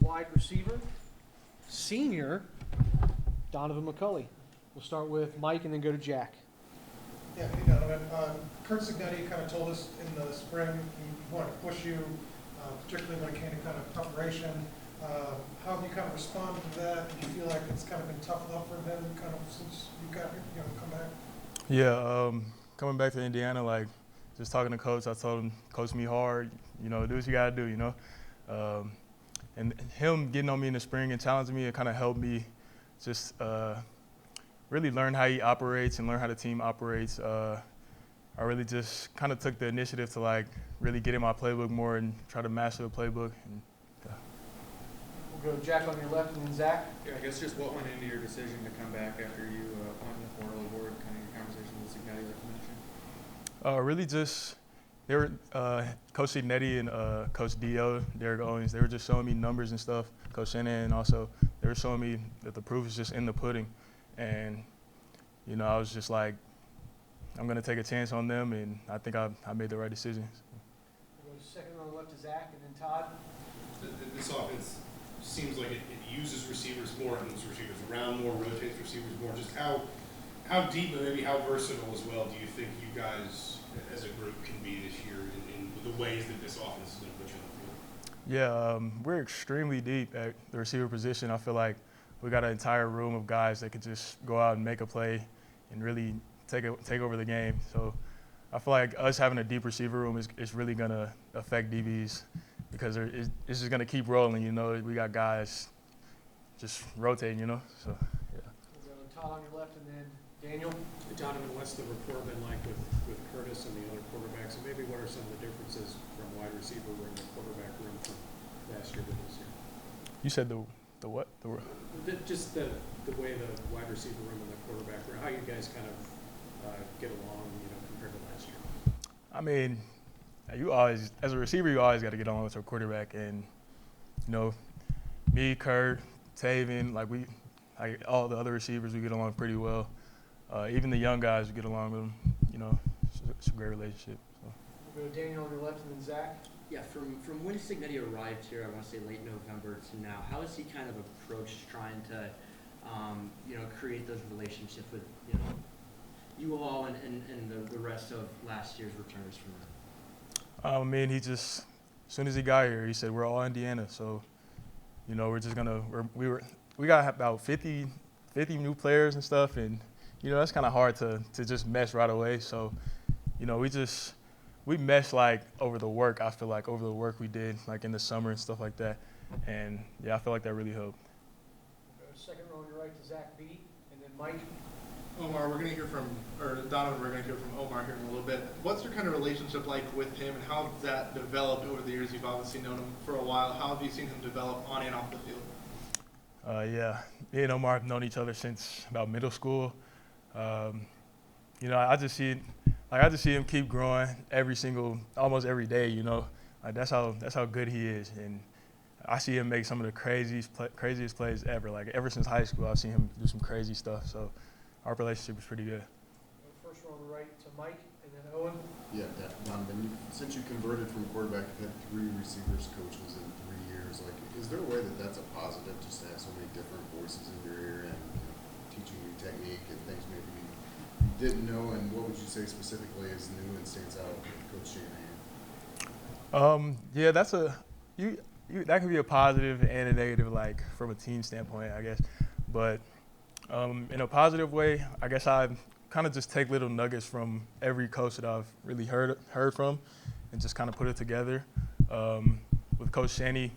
wide receiver, senior Donaven McCulley. We'll start with Mike and then go to Jack. Yeah, hey Donovan. Kurt Signetti kind of told us in the spring he wanted to push you, particularly when it came to kind of preparation. How have you kind of responded to that? Do you feel like it's kind of been tough love for him kind of since you got come back? Yeah, coming back to Indiana, like just talking to coach, I told him, coach me hard, do what you gotta do, and him getting on me in the spring and challenging me, it kind of helped me just really learn how he operates and learn how the team operates. I really just kind of took the initiative to like really get in my playbook more and try to master the playbook. And, We'll go Jack on your left and then Zach. Yeah, I guess just what went into your decision to come back after you won the Portal Award, kind of your conversation with Signetti like you mentioned? Really just, they were, Coach Signetti and Coach Dio, Derek Owens, they were just showing me numbers and stuff. Coach Shannon, and also they were showing me that the proof is just in the pudding. And, I was just like, I'm going to take a chance on them, and I think I made the right decision. We'll go second on the left to Zach and then Todd. This offense seems like it uses receivers more, and moves receivers around more, rotates receivers more. Just how deep and maybe how versatile as well do you think you guys as a group can be this year in the ways that this offense is going to put you on the field? Yeah, we're extremely deep at the receiver position. I feel like we got an entire room of guys that could just go out and make a play and really take over the game. So I feel like us having a deep receiver room is really going to affect DBs because it's just going to keep rolling. We got guys just rotating, So, yeah. We'll go Todd on your left and then Daniel. Donovan, what's the rapport been like with Curtis and the other quarterbacks? And maybe what are some of the differences from wide receiver room to quarterback room from last year to this year? You said the what? Just the way the wide receiver room and the quarterback room, how you guys kind of get along, compared to last year. I mean, as a receiver, you always got to get along with your quarterback. And, me, Kurt, Taven, all the other receivers, we get along pretty well. Even the young guys, we get along with them. It's a great relationship. So. We'll go Daniel on your left and then Zach. Yeah, from when Signetti arrived here, I want to say late November to now, how has he kind of approached trying to, create those relationships with, you all and the rest of last year's returners from that? I mean, as soon as he got here, he said, we're all Indiana. So, we're just going to, we got about 50 new players and stuff. And, that's kind of hard to just mesh right away. So, we meshed over the work, I feel like, over the work we did, in the summer and stuff like that. And, yeah, I feel like that really helped. We'll go second row on your right to Zach B. And then Mike. Omar, we're going to hear Donovan, we're going to hear from Omar here in a little bit. What's your kind of relationship like with him, and how has that developed over the years? You've obviously known him for a while. How have you seen him develop on and off the field? Yeah, me and Omar have known each other since about middle school. I just see him keep growing almost every day. That's how good he is, and I see him make some of the craziest plays ever. Ever since high school, I've seen him do some crazy stuff. So our relationship is pretty good. First row on the right to Mike and then Owen. Yeah, Donovan, since you converted from quarterback, you've had 3 receivers coaches in 3 years. Is there a way that that's a positive, just to have so many different voices in your ear and teaching you technique and things maybe you didn't know? And what would you say specifically is new and stands out with Coach Shanahan? Yeah, that could be a positive and a negative, from a team standpoint, I guess. But in a positive way, I guess I kind of just take little nuggets from every coach that I've really heard from and just kind of put it together. With Coach Shanny,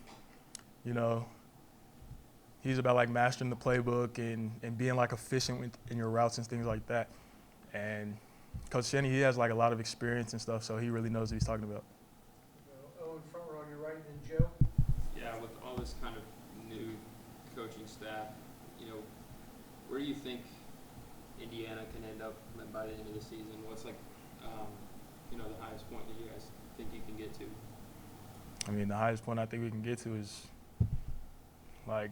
he's about mastering the playbook and being efficient in your routes and things like that. And Coach Shanny, he has a lot of experience and stuff, so he really knows what he's talking about. Owen, front row on your right, and then Joe. Yeah, with all this kind of new coaching staff, where do you think Indiana can end up by the end of the season? What's the highest point that you guys think you can get to? I mean, the highest point I think we can get to is what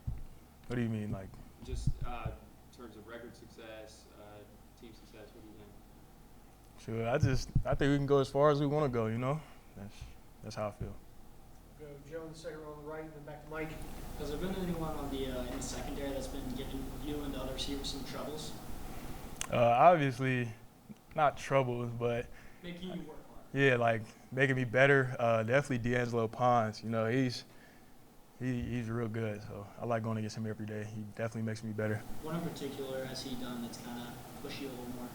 do you mean? Just in terms of record success, team success, what do you think? Sure, I think we can go as far as we want to go, That's how I feel. Go Joe in the second row on the right, and then back to Mike. Has there been anyone on the in the secondary that's been giving you and the other receivers some troubles? Obviously, not trouble, but Making you work hard. yeah, like making me better. Definitely D'Angelo Pons. You know, he's real good. So I like going against him every day. He definitely makes me better. What in particular has he done that's kind of pushed you a little more?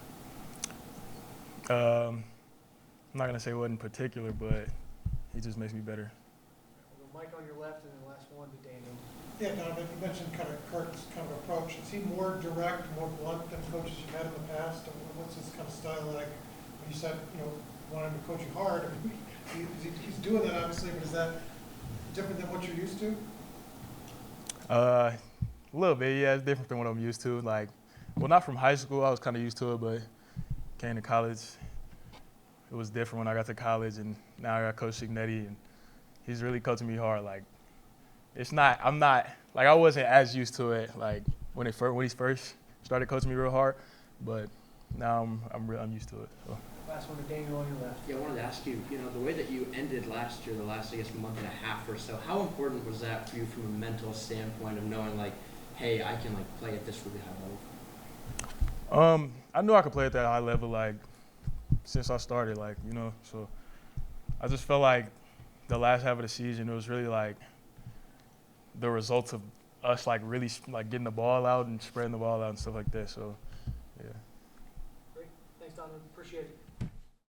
I'm not gonna say what in particular, but he just makes me better. We'll go Mike on your left, and then last one to Daniel. Yeah, Donovan, you mentioned kind of Kurt's kind of approach. Is he more direct, more blunt than coaches you've had in the past? And what's his kind of style like? When you said, you know, wanting to coach you hard, I mean, he's doing that obviously, but is that different than what you're used to? A little bit, yeah. It's different than what I'm used to. Like, well, not from high school. I was kind of used to it, but came to college. It was different when I got to college, and now I got Coach Signetti, and he's really coaching me hard. Like, I wasn't as used to it, like, when he first started coaching me real hard, but now I'm used to it. So. Last one to Daniel on your left. Yeah, I wanted to ask you, the way that you ended last year, the last, I guess, month and a half or so, how important was that for you from a mental standpoint of knowing, like, hey, I can, like, play at this really high level? I knew I could play at that high level, like, since I started, like, you know, so I just felt like the last half of the season, it was really, like, the results of us, like, really, like, getting the ball out and spreading the ball out and stuff like that, so, yeah. Great. Thanks, Donovan. Appreciate it.